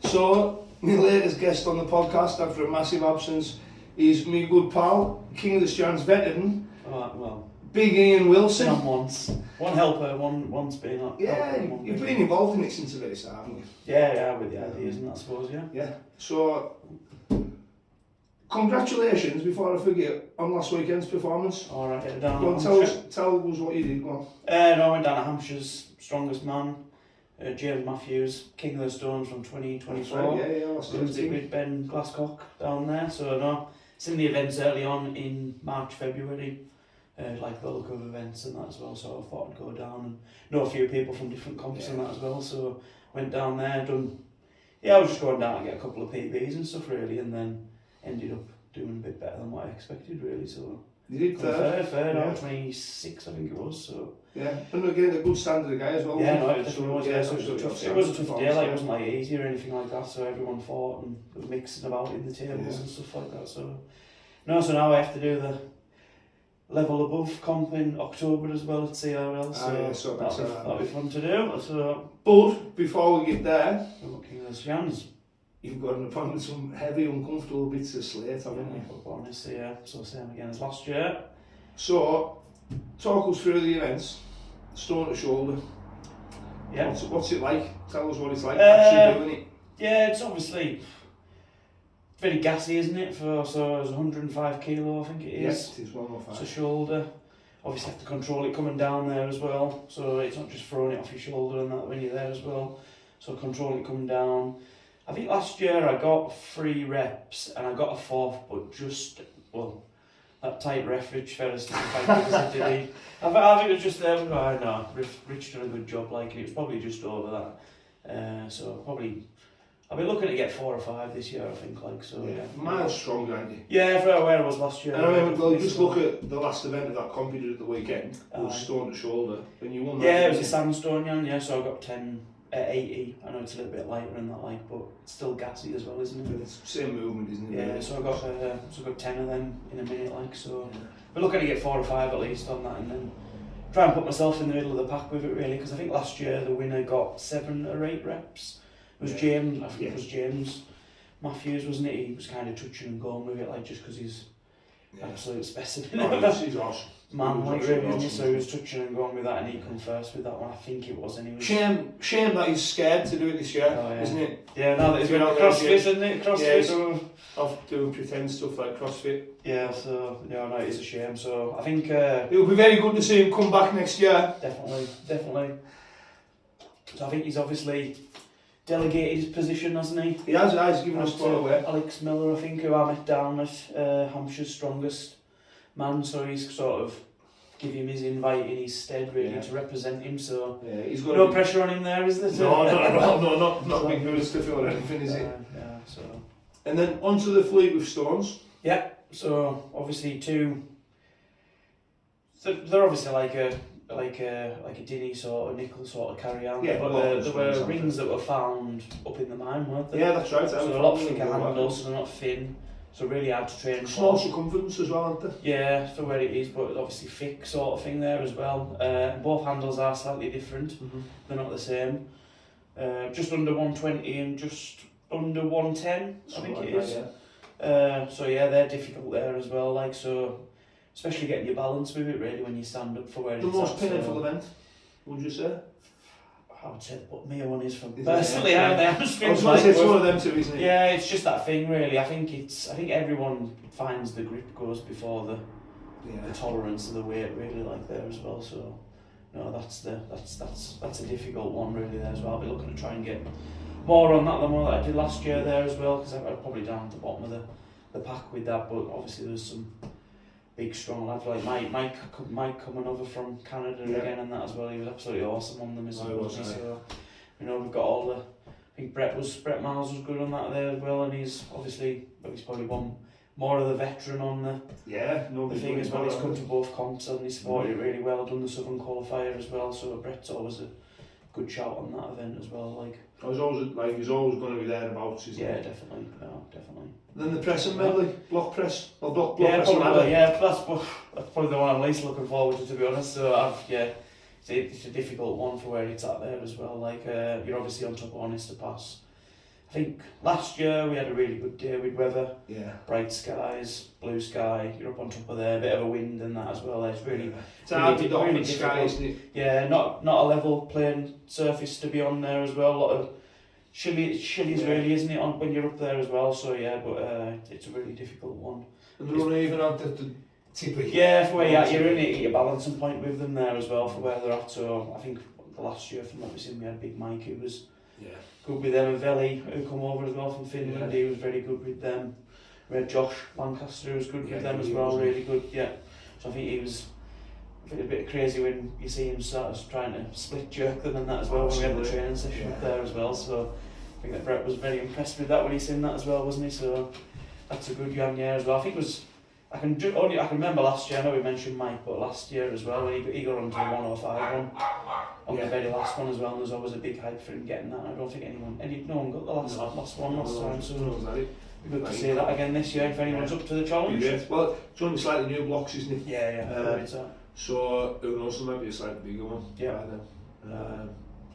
So, my latest guest on the podcast after a massive absence is me good pal, King of the Styans veteran, Well, Big Ian Wilson. been on once. One helper, one's been on. Yeah, you've been involved in it since the very start, haven't you? Yeah, with the ideas and that, I suppose, yeah. Yeah. So, congratulations, before I forget, on last weekend's performance. Alright, get it down. Go on, tell us what you did, go on. No, I went down to Hampshire's Strongest Man, James Matthews, King of the Stones from 2024. Right, yeah, that's Runs it with Ben Glasscock down there, so no. Seen the events early on in March, February. Like the look of events and that as well, so I thought I'd go down and know a few people from different comps and that as well, so went down there, I was just going down to get a couple of PBs and stuff really, and then ended up doing a bit better than what I expected really, so... You did third? Third, 26 I think it was, so... Yeah, and again, a good standard of guy as well. Yeah, no, it definitely was, yeah, so it it was a tough day, like, it wasn't like easy or anything like that, so everyone fought and was mixing about in the tables and stuff like that, so... No, so now I have to do the level above comp in October as well at CRL, so that'll be fun to do. So, but before we get there, we're looking at the Styans. You've got an opponent with some heavy, uncomfortable bits of slate, haven't you? Honestly, yeah. So same again as last year. So, talk us through the events, stone to shoulder. Yeah. What's it like? Tell us what it's like actually doing it. Yeah, it's obviously very gassy, isn't it? So it's 105 kilo, I think it is. Yes, it is 105. It's a shoulder. Obviously have to control it coming down there as well. So it's not just throwing it off your shoulder and that when you're there as well. So controlling it coming down. I think last year I got 3 reps and I got a 4th, but just, well, that tight ref, Rich Ferris, didn't fight because I did. I think it was just there. I know, Rich done a good job, like it was probably just over that. So probably, I'll be looking to get 4 or 5 this year, I think, like, so yeah. Miles stronger, aren't you? Yeah, for where I was last year. And I remember, well, just look at the last event of that comp you did at the weekend, it was stone to shoulder, and you won that. Yeah, it was a sandstone, yeah, so I got 10 at 80. I know it's a little bit lighter than that, like, but it's still gassy as well, isn't it? It's the same movement, isn't it? Yeah, so I got 10 of them in a minute, like, so we're looking to get 4 or 5 at least on that, and then try and put myself in the middle of the pack with it really, because I think last year the winner got 7 or 8 reps. It was James, I think it was James Matthews, wasn't it? He was kind of touching and going with it, like, just because he's absolute specimen. He's awesome. Man, like, really, isn't he? So he was touching and going with that, and he come first with that one, I think it was anyway. Shame that he's scared to do it this year, isn't it? Yeah, now that he's been on CrossFit, isn't it? CrossFit. So off doing pretend stuff like CrossFit. Yeah, so, yeah, no, it is a shame. So I think... it'll be very good to see him come back next year. Definitely. So I think he's obviously delegated his position, hasn't he? He has given us spot away. Alex Miller, I think, who I met down at Hampshire's Strongest Man, so he's sort of give him his invite in his stead really to represent him, so he's got no pressure on him there, is there? No, not big news to feel or anything, is it? Yeah, so. And then onto the fleet with stones. Yeah, so obviously they're obviously like a dinny sort of nickel sort of carry on. Yeah, but there were rings that were found up in the mine, weren't there? Yeah, that's right. So they're a lot thicker handles, so they're not thin. So really hard to train. Small circumference as well, aren't they? Yeah, for where it is, but obviously thick sort of thing there as well. Both handles are slightly different. They're not the same. Just under 120 and just under 110, I think it is. So yeah, they're difficult there as well. Like, so, especially getting your balance with it really when you stand up for where it's at. The most painful event, would you say? I would say what Mia one is from personally how they hamstrings. It's one of them two, isn't it? Yeah, it's just that thing really. I think everyone finds the grip goes before the tolerance of the weight really, like there as well. So no, that's a difficult one really there as well. I'll be looking to try and get more on that than what I did last year there as well, because I'm probably down at the bottom of the pack with that. But obviously there's some big strong lads like Mike coming over from Canada again and that as well. He was absolutely awesome on them as well. So we've got all the. I think Brett Miles was good on that there as well, and he's probably one more of the veteran on the thing as well. He's come to both comps and he's supported it really well. Done the Southern qualifier as well. So Brett's always a good shout on that event as well. Like. He's always going to be thereabouts, isn't he? Yeah, definitely. No, definitely. Then the press and medley, block press, or block yeah, press probably, and yeah, that's probably the one I'm least looking forward to be honest. So it's a difficult one for where it's at there as well. Like you're obviously on top of honest to pass I think last year we had a really good day with weather, Yeah. bright skies, blue sky, you're up on top of there, a bit of a wind and that as well. It's really, It's hard to really the sky, isn't it? yeah, not a level playing surface to be on there as well. A lot of chillies really, isn't it, on when you're up there as well. So yeah, but it's a really difficult one. And they're uneven on the tip of Yeah, for where you're in it, you're balancing point with them there as well for where they're at. So I think the last year from what we've seen, we had Big Mike who was good with them, and Veli who come over as well from Finland. He was very good with them. We had Josh Lancaster who was good with them as well, really good. Yeah, so I think he was a bit crazy when you see him sort of trying to split jerk them and that as well. When we had the training session up there as well. So I think that Brett was very impressed with that when he seen that as well, wasn't he? So that's a good young year as well. I think it was. I can remember last year. I know we mentioned Mike, but last year as well, when he got onto the 105 one on the very last one as well. And there's always a big hype for him getting that. I don't think no one got the last one last time. So it'd be good to see that again this year if anyone's up to the challenge. Well, it's only slightly new blocks, isn't it? Yeah. So who knows? There might be a slightly bigger one. Yeah.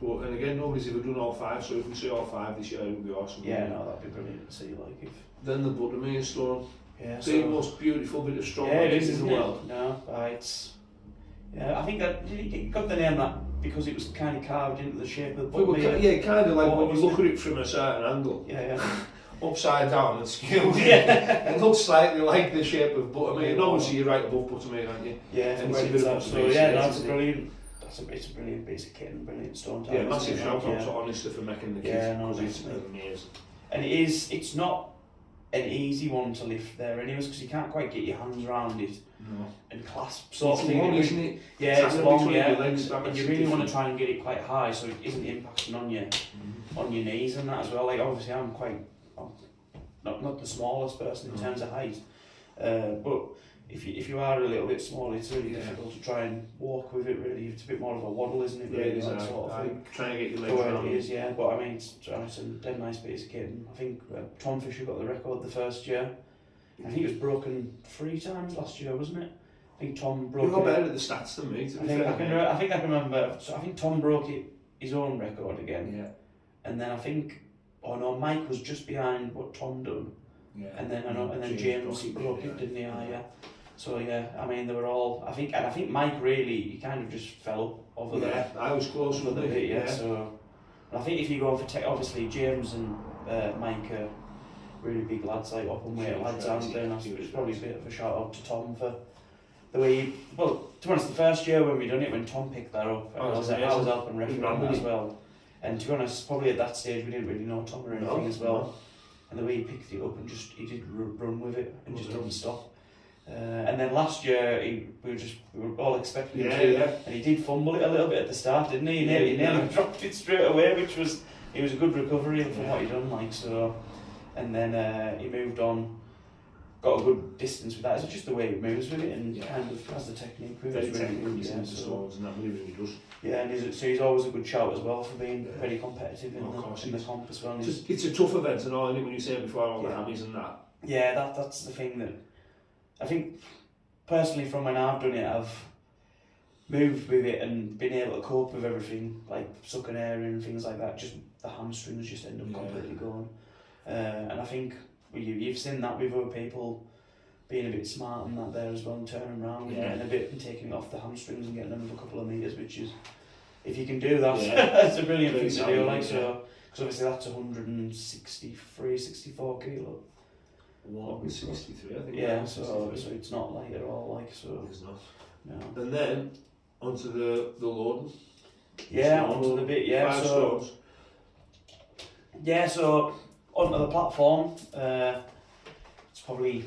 But and again, nobody's ever done all 5. So if we see all 5 this year, it would be awesome. Yeah, no, that'd be brilliant to see. Like if. Then the Buttermere stone. Yeah, the most beautiful bit of stone in the world. No, it's. Yeah, I think that it got the name that because it was kind of carved into the shape of the Buttermere. Yeah, kind of like when you look at it from a certain angle. Yeah. Upside down and skewed. It looks slightly like the shape of Buttermere. And obviously you're right above Buttermere, aren't you? Yeah, and so yeah, that's brilliant. It's a brilliant piece of kit and brilliant stone. Yeah, massive shout out to Honester for making the kit because it's amazing. And it's not an easy one to lift there anyways because you can't quite get your hands around it and clasp sort of thing. Long, isn't it? Yeah, it's long, yeah. Legs, and you really want to try and get it quite high so it isn't impacting on your knees and that as well. Like obviously I'm not the smallest person in terms of height, but if you are a little bit small, it's really difficult to try and walk with it. Really, it's a bit more of a waddle, isn't it? Really, that sort of thing. Trying to get your legs around. It is, yeah. But I mean, it's a dead nice piece of kit. And I think Tom Fisher got the record the first year. I think it was broken 3 times last year, wasn't it? I think Tom broke it. You're better at the stats than me. I think I can remember. So I think Tom broke his own record again. Yeah. And then I think, Mike was just behind what Tom done. Yeah. And then James broke it, didn't he? Yeah. So yeah, I mean they were all. I think Mike really he kind of just fell up over there. I was close with the bit, yeah. So and I think if you go for obviously James and Mike are really big lads, like up and weight lads, aren't they? And it's probably a bit of a shout out to Tom for the way. To be honest, the first year when we done it, when Tom picked that up, I was helping referee as well. And to be honest, probably at that stage we didn't really know Tom or anything as well. And the way he picked it up and he did run with it and just didn't stop. And then last year we were all expecting him to, and he did fumble it a little bit at the start, didn't he? He nearly dropped it straight away, which was a good recovery from what he done, like so. And then he moved on, got a good distance with that. It's just the way he moves with it and kind of has the technique with it. Really good, and he does. Yeah, and he's always a good shout as well for being very competitive in the comp as well. It's a tough event and all, isn't it, when you say before all the hammies and that. Yeah, that's the thing that I think personally from when I've done it, I've moved with it and been able to cope with everything, like sucking air in and things like that. Just the hamstrings just end up completely going. And I think you've seen that with other people being a bit smart and that there as well, and turning around and getting a bit and taking it off the hamstrings and getting another couple of metres, which is, if you can do that, that's a brilliant thing to do. Like so, because obviously that's 163, 64 kilo. 163, I think. Yeah, so it's not light at all. Like so, it's not. No. And then onto the loading. Yeah, onto the bit. Yeah, 5 stones. Yeah, so onto the platform. It's probably.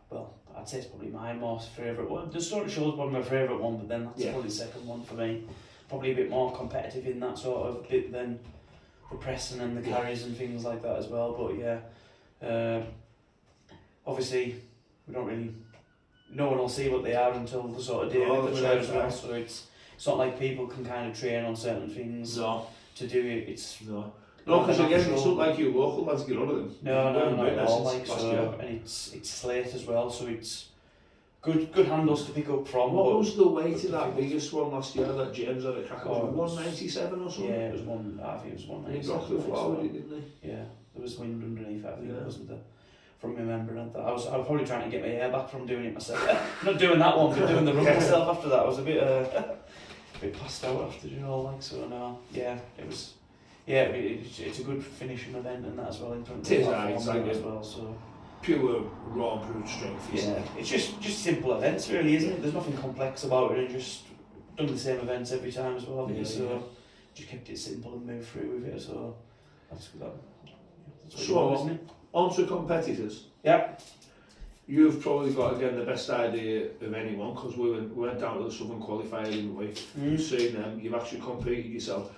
Well, I'd say it's probably my most favourite one. The Stone Show is one of my favourite one, but then that's probably the second one for me. Probably a bit more competitive in that sort of bit than the pressing and the carries and things like that as well. But yeah, obviously we don't really. No one will see what they are until the sort of day that they're there as well. So it's not like people can kind of train on certain things to do it. It's no, because again, it's not like you local lads get on of them. No, not at all. Like so, and it's slate as well. So it's good handles to pick up from. What but was the weight of that biggest one last year that James had a crack at? Oh, 197 or something? Yeah, it was I think it was 197. He dropped the floor with it, didn't he? Yeah, there was wind underneath, I think, wasn't there? From remembering that. I was probably trying to get my hair back from doing it myself. Not doing that one, but doing the run myself after that. I was a bit passed out after doing all like so. No, yeah, it was. Yeah, it's a good finishing event and that as well in front of the as well. So pure raw brute strength. Yeah, it's just simple events really, isn't it? There's nothing complex about it, and just done the same events every time as well. Just kept it simple and moved through with it. So that's good. That's what isn't it? On to competitors. Yeah. You've probably got, again, the best idea of anyone, because we went down to the Southern Qualifier, didn't we? You've seen them, you've actually competed yourself.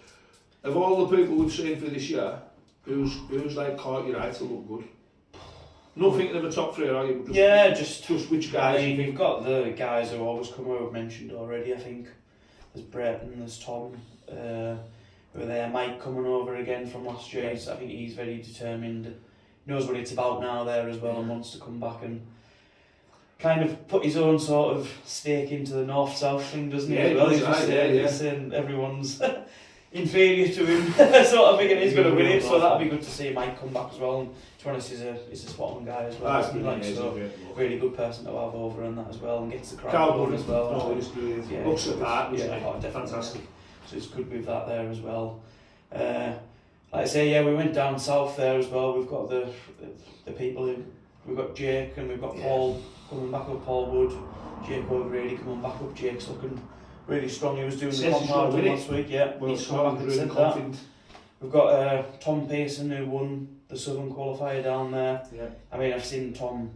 Of all the people we've seen for this year, who's like caught your eye to look good? Nothing of a top three, are you? Just which guys? I mean, we've got the guys who always come over, I've mentioned already, I think. There's Brett and there's Tom, who are there. Mike coming over again from last year. I think he's very determined. Knows what it's about now there as well and wants to come back and kind of put his own sort of stake into the north-south thing, doesn't he? Yeah, He's saying everyone's inferior to him sort of thing, and he's going to win it, so that'll be good to see Mike come back as well. And to be honest, he's a spot on guy as well. Really good person to have over and that as well, and gets the crowd going as well. Looks the part, definitely. Fantastic. So it's good with that there as well. Like I say, we went down south there as well. We've got the people who, we've got Jake and we've got Paul coming back up, Paul Wood, Jake O'Grady coming back up. Jake's looking really strong. He was doing the compound last week, he's coming back and said that. We've got Tom Pearson who won the Southern Qualifier down there. I mean, I've seen Tom,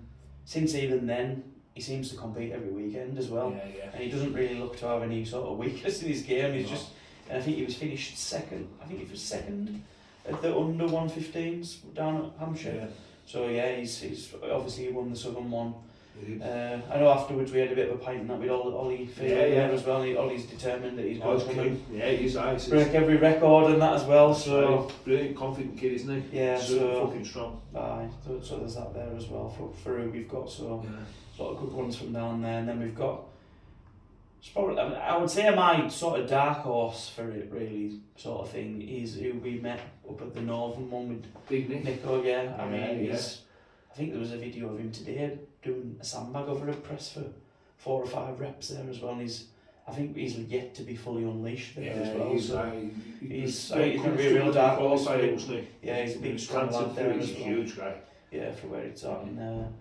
since even then, he seems to compete every weekend as well. And he doesn't really look to have any sort of weakness in his game. He's just, and I think he was finished second. I think he was second at the under 115s down at Hampshire. So he's obviously won the Southern one. I know afterwards we had a bit of a pint and that with Ollie there as well. Ollie's determined that he's going to come and he's break every record and that as well. So brilliant, confident kid, isn't he? So fucking strong. So there's that there as well for who we've got. So a lot of good ones from down there, and then we've got. Probably, I would say my sort of dark horse for it really sort of thing is who we met up at the Northern one with Big Nick. Nico, I mean, I think there was a video of him today doing a sandbag over a press for 4 or 5 reps there as well, and I think he's yet to be fully unleashed there as well. He's going to be a real dark horse. He's a big strong lad there as well. Huge guy. For where it's at. And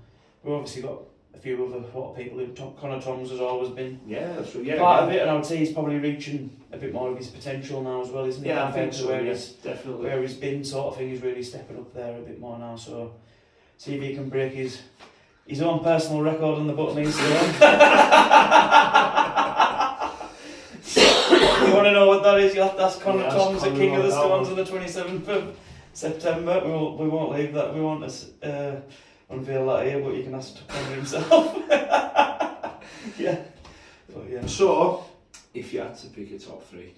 we've obviously got a few other people who Connor Toms has always been part of it, and I would say he's probably reaching a bit more of his potential now as well, isn't he? I think so. Definitely. Where he's been sort of thing, he's really stepping up there a bit more now. So see if he can break his own personal record on the button Instagram. You want to know what that is? You'll have to ask Connor Toms at King of the Stones on the 27th of September. We won't leave that. We won't unveil that here, but you can ask Connor himself. So, if you had to pick a top 3,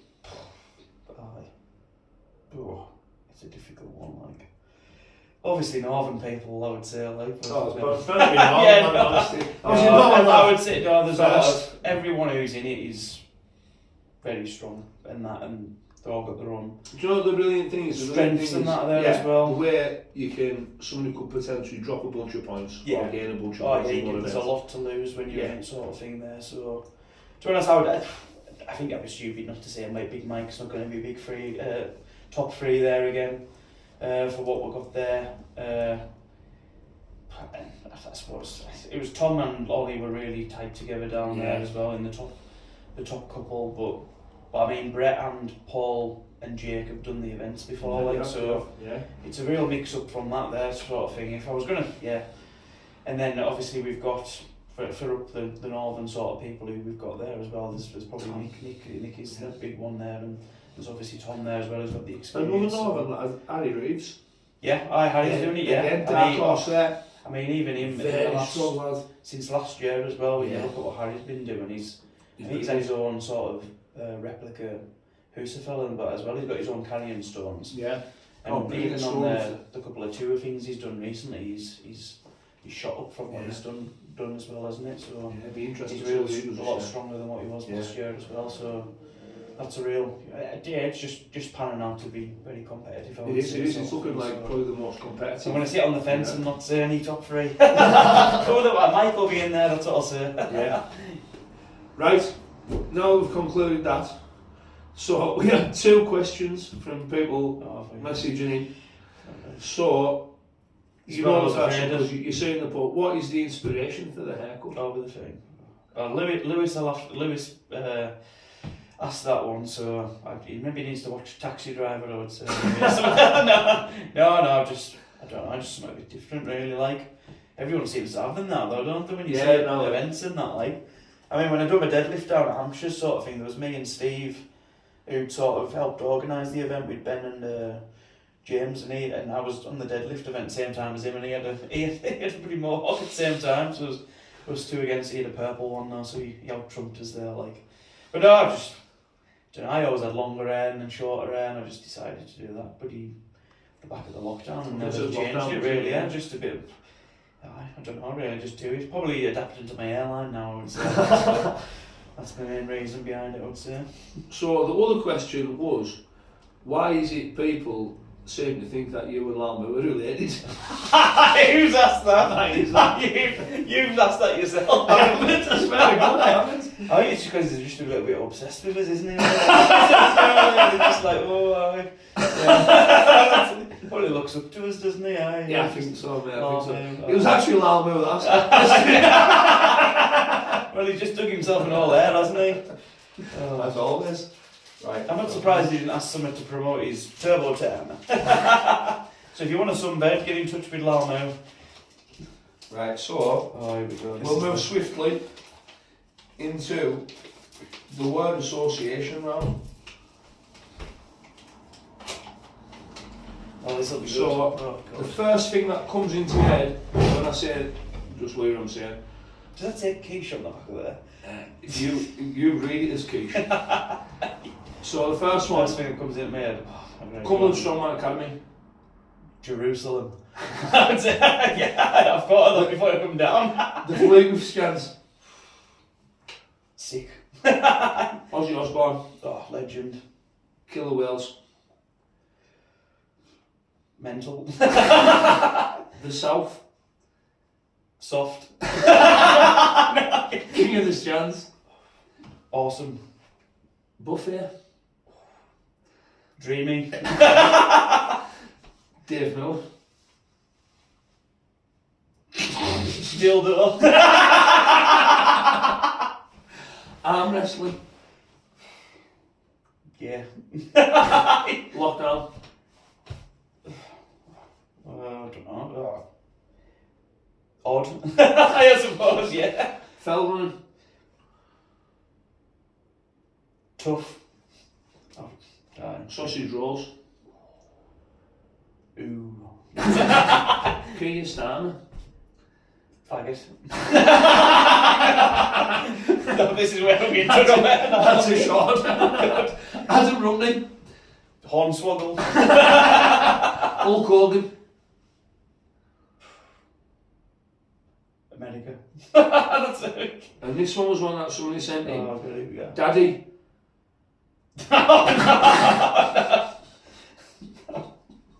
it's a difficult one. Like, obviously Northern people, I would say. I would say there's a lot of everyone who's in it is very strong, and they've all got their own. Do you know what the brilliant thing is? Strengths and that there as well. Where somebody could potentially drop a bunch of points or gain a bunch of points. There's a lot to lose when you're in sort of thing there. So, to be honest, I think I'd be stupid not to say Big Mike's not going to be top 3 there again for what we've got there. I suppose it was Tom and Ollie were really tight together down there as well in the top couple, but I mean Brett and Paul and Jake have done the events before, it's a real mix up from that there sort of thing. If I was gonna, and then obviously we've got for up the northern sort of people who we've got there as well. There's probably Nick is the big one there, and there's obviously Tom there as well who's got the experience. Another northern, Harry Reeves. Harry's doing it. Again, dark horse there. I mean, even him since last year as well. When you look at what Harry's been doing, he's had his own sort of replica Husafell, but as well he's got his own carrying stones. And even on the couple of tour things he's done recently, he's shot up from what he's done as well, hasn't it? So it'd be interesting. he's really a lot stronger than what he was last year as well. So that's a real it's just panning out to be very competitive. It is. It's looking like probably the most competitive. So I'm going to sit on the fence and not say any top three. Mike will be in there. That's what I'll say. Yeah. Right. Now we've concluded that. So we had 2 questions from people messaging in. So you know the first one because you're saying the book. What is the inspiration for the haircut? Over the thing. Lewis asked that one, so he maybe needs to watch Taxi Driver. I would say. no, just I don't know. Just something a bit different, really. Like everyone seems to have them now, though, don't they? When you see events and that, like. I mean, when I done my deadlift down at Hampshire sort of thing, there was me and Steve who sort of helped organise the event with Ben and James, and I was on the deadlift event at the same time as him, and he had a pretty mohawk at the same time, so it was 2 against, he had a purple one now, so he out-trumped us there, like. But no, I always had longer hair and then shorter hair, and I just decided to do that, but the back of the lockdown, and never changed it really, just a bit of, I don't know, really, just do it. Probably adapted to my hairline now, I would say. That's the main reason behind it, I would say. So the other question was, why is it people seem to think that you and Lalma were related? Who's asked that? You've asked that yourself. I haven't. I swear to God, I haven't. I think it's because they're just a little bit obsessed with us, isn't it? They're just like, probably looks up to us, doesn't he? Yeah, I think so, mate. I think so. It was actually Lalma who asked. Well, he just dug himself in all there, hasn't he? As always. Right. I'm not surprised he didn't ask someone to promote his turbo turn. So if you want a sunbed, get in touch with Lalmo. Right, so here we go. We'll move swiftly into the word association round. This will be so the first thing that comes into your head when I say just what I'm saying. Does that say quiche on the back of there? You read it as quiche. So the first one. First thing that comes into my head. Cumberland Strongman Academy. Jerusalem. I've thought of that before I come down. The Fleet with Styans. Sick. Ozzy Osbourne. Legend. Killer Whales. Mental. The South. Soft. King of the Styans. Awesome. Buffet. Dreamy. Dave Miller. Dildo. Arm wrestling. Yeah. Lockdown. I don't know. Odd. I suppose, yeah. Fell running. Tough. Sausage rolls. Ooh. Keir Starmer. Faggot. No, this is where we get to That's a short. Adam Rutley. Hornswoggle. Hulk Hogan. America. That's it. And this one was one that somebody sent in. Oh, really? Yeah. Daddy.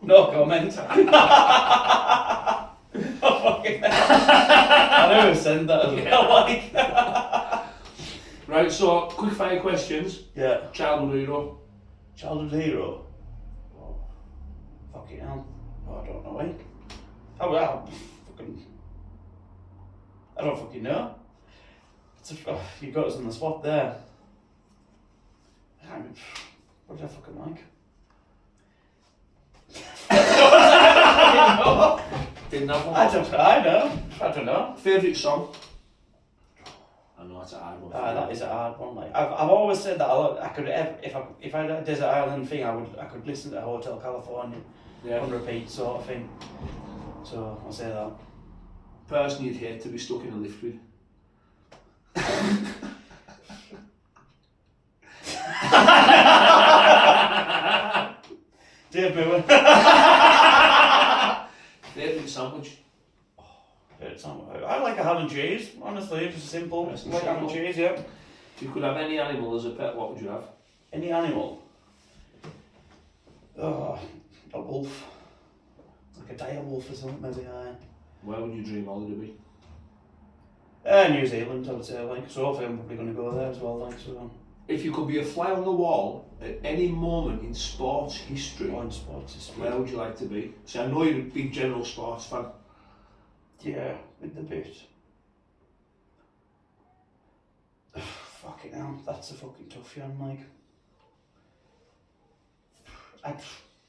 No comment. Oh, fucking I knew who sent that as well. Right, so quick fire questions. Yeah. Childhood hero. Childhood hero? Oh, fucking hell. Oh, I don't know, I don't fucking know. You got us on the spot there. What did I fucking like? Didn't have one. I don't know. Favourite song? I know that's a hard one. That is a hard one. Like I've always said that I could if I had a desert island thing, I could listen to Hotel California on repeat sort of thing. So I'll say that. Person you'd hate to be stuck in a lift with. Dave Moore. Favourite sandwich? I like a ham and cheese, honestly, just simple. Nice and Like ham and simple. cheese, yeah. If you could have any animal as a pet, what would you have? Any animal? Oh, a wolf. Like a dire wolf or something, maybe. Where would your dream holiday be? New Zealand, I would say, like, so hopefully I'm probably going to go there as well, like, so. If you could be a fly on the wall at any moment in sports history, On sports history. where would you like to be? See, I know you're a big general sports fan. Yeah, with the bit. Fucking hell, that's a fucking tough one, like.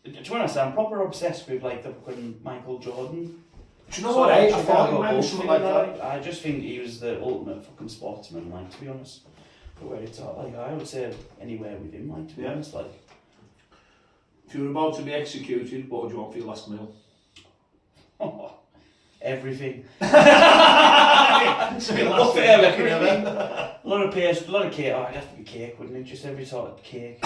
To be honest, I'm proper obsessed with, like, the fucking Michael Jordan. Do you know what? I thought you might be golf something thing, like that. I just think he was the ultimate fucking sportsman, like, to be honest. But where it's at, like, I would say anywhere with him, like, to be honest, like. If you were about to be executed, what would you want for your last meal? Everything. So your last meal, everything. A lot of paste, a lot of cake. Oh, it'd have to be cake, wouldn't it? Just every sort of cake.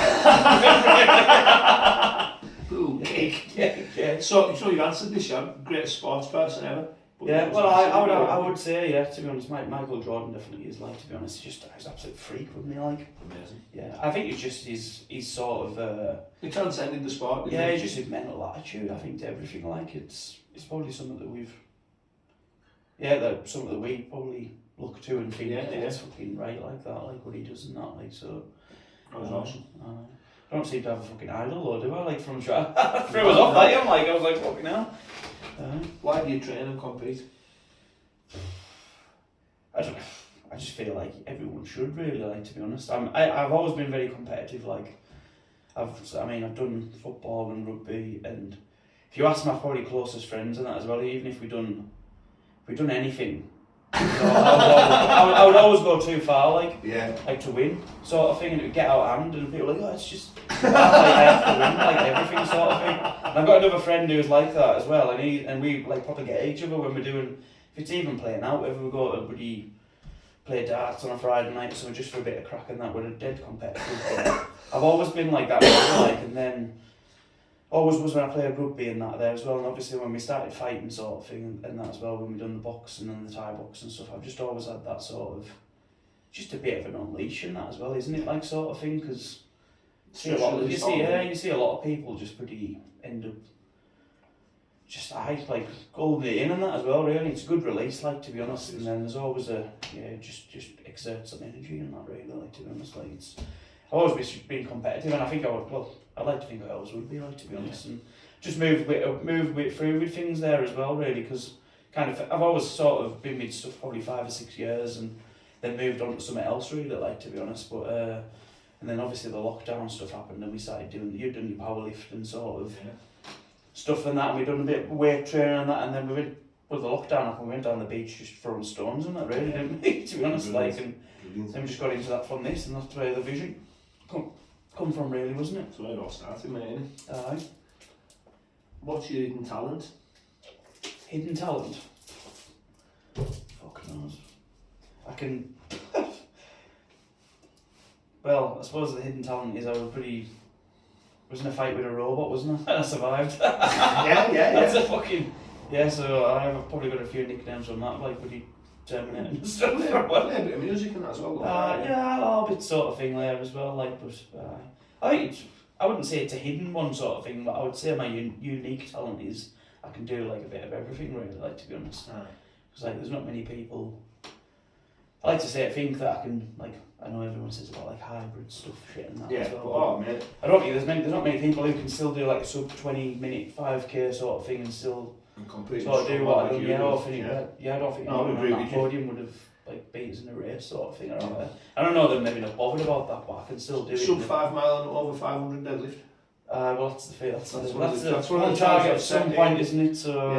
Ooh, cake. Yeah. So you've answered this, yeah? Greatest sports person ever. But Yeah, you well, answered it, I would say, yeah, to be honest, Michael Jordan definitely is, like, to be honest, he's an absolute freak, wouldn't he, like? Amazing. Yeah, I think it's just his sort of, He transcended the sport. yeah, it's just his mental attitude, I think, to everything, like, it's probably something that something that we probably look to and think, it's fucking right, like that, like, what he does and that, like, so. That was awesome. I don't seem to have a fucking idol, though, do I? Like, from threw us off that, I was like, fucking hell. Why do you train and compete? I just feel like everyone should really, like, to be honest. I've always been very competitive, like, I've done football and rugby, and if you ask my probably closest friends and that as well, even if we've done anything, I would always go too far, like to win, sort of thing, and it would get out of hand, and people were like, oh, it's just, like, I have to win, like, everything sort of thing. And I've got another friend who's like that as well, and we, like, probably get each other when we're doing, if it's even playing out, whether we go to play darts on a Friday night, so just for a bit of crack and that, we're dead competitive. But I've always been like that, like, and then always was when I played rugby and that there as well, and obviously when we started fighting sort of thing and that as well, when we done the boxing and the Thai box and stuff, I've just always had that sort of, just a bit of an unleash in that as well, isn't it, like, sort of thing, because you see a lot of people just pretty end up just like holding it in and that as well, really. It's a good release, like, to be honest, and then there's always just exert some energy in that, really, like, to be honest, like, I've always been competitive, and I think I'd like to think I always would be, like, to be honest, and just move a bit through with things there as well, really, because kind of, I've always sort of been with stuff probably 5 or 6 years, and then moved on to something else, really, like, to be honest, but, and then obviously the lockdown stuff happened, and we started doing your powerlifting sort of stuff and that, and we done a bit of weight training and that, and then we went, with the lockdown happened, we went down the beach just throwing stones and that, really, didn't we, to be honest, like, and then we just got into that from this, and that's where the vision come from, really, wasn't it? That's where it all started, mate, innit? Aye. What's your hidden talent? Hidden talent? Fuck knows. I can... Well, I suppose the hidden talent is I was in a fight with a robot, wasn't I? And I survived. Yeah. That's a fucking... Yeah, so I've probably got a few nicknames on that, like Woody Terminator and stuff. Yeah, a bit of music and that as well. Yeah, a little bit sort of thing there as well, like, but I think I wouldn't say it's a hidden one sort of thing, but I would say my unique talent is I can do, like, a bit of everything, really, like, to be honest. Because, like, there's not many people... I like to say, I think that I can, like, I know everyone says about, like, hybrid stuff, shit and that as well. Yeah, mate. I don't think there's not many people who can still do, like, a sub 20 minute 5k sort of thing and still sort of do what I do. I don't think anyone on that podium would have, like, beat us in a race sort of thing. I don't know that I'm maybe not bothered about that, but I can still do it. Sub 5 mile and over 500 deadlift. Well, that's the fear. That's one on target at some point, isn't it? So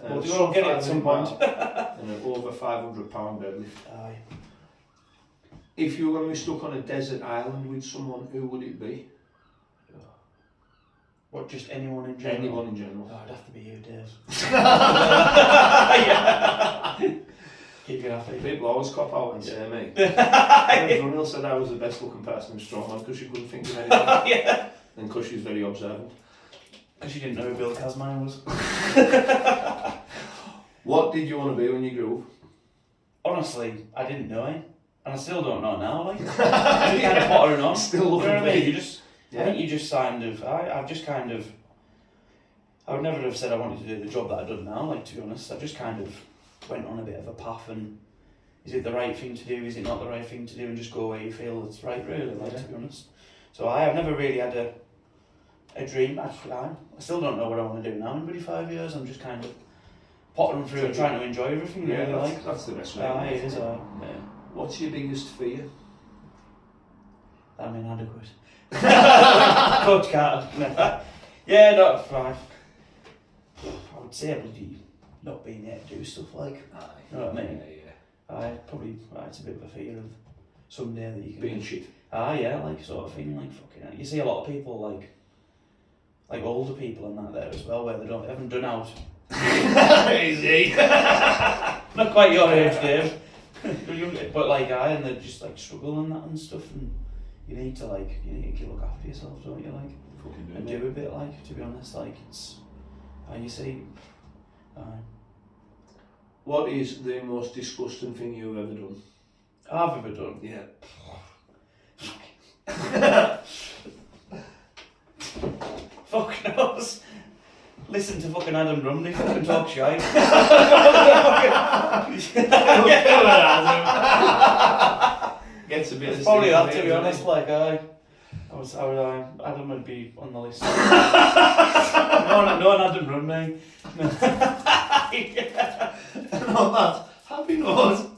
we'll get it at some point. And an over 500 pound deadlift. Aye. If you were going to be stuck on a desert island with someone, who would it be? What, just anyone in general? Anyone in general. Oh, it'd have to be you, Dave. Keep you happy. People always cop out and say, mate. Runil said I was the best looking person in Strongman because she couldn't think of anything. And because she's very observant. Because she didn't know who Bill Kazmaier was. What did you want to be when you grew up? Honestly, I didn't know it, and I still don't know now. Like, I'm kind of pottering on. Still You looking know what I mean? big. I think you just kind of. I've just kind of. I would never have said I wanted to do the job that I've done now. Like, to be honest, I just kind of went on a bit of a path, and is it the right thing to do? Is it not the right thing to do? And just go where you feel it's right, really. Like, to be honest. So I've never really had a dream. Actually, I still don't know what I want to do now. In 5 years, I'm just kind of pottering through and trying to enjoy everything. Yeah, really, like. that's the best way. It is. Yeah. What's your biggest fear? I'm inadequate. Coach can't. Yeah, no, right. I would say bloody not being able to do stuff like. You know what I mean? Yeah. Probably it's a bit of a fear of someday that you can Being shit. Yeah, like sort of thing, like fucking hell. You see a lot of people like older people and that there as well, where they haven't done out. Easy. Not quite your age, Dave. But like and they just like struggle and that and stuff, and you need to look after yourself, don't you? Like, and do a bit, like, to be honest, like it's you see. What is the most disgusting thing you've ever done? I've ever done. Yeah. Fuck knows. Listen to fucking Adam Brumley fucking talk shite. Gets a bit of Probably that, to be honest. Like Adam would be on the list. No one Adam Brumley. On that happy note,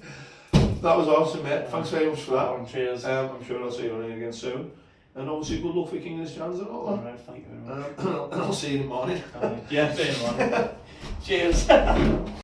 that was awesome, mate. Thanks very much for that. Cheers. I'm sure I'll see you on again soon. And obviously, good luck for King of the Strands and all that. Alright, thank you very much. And I'll see you in the morning. Yeah, see you in the morning. Cheers.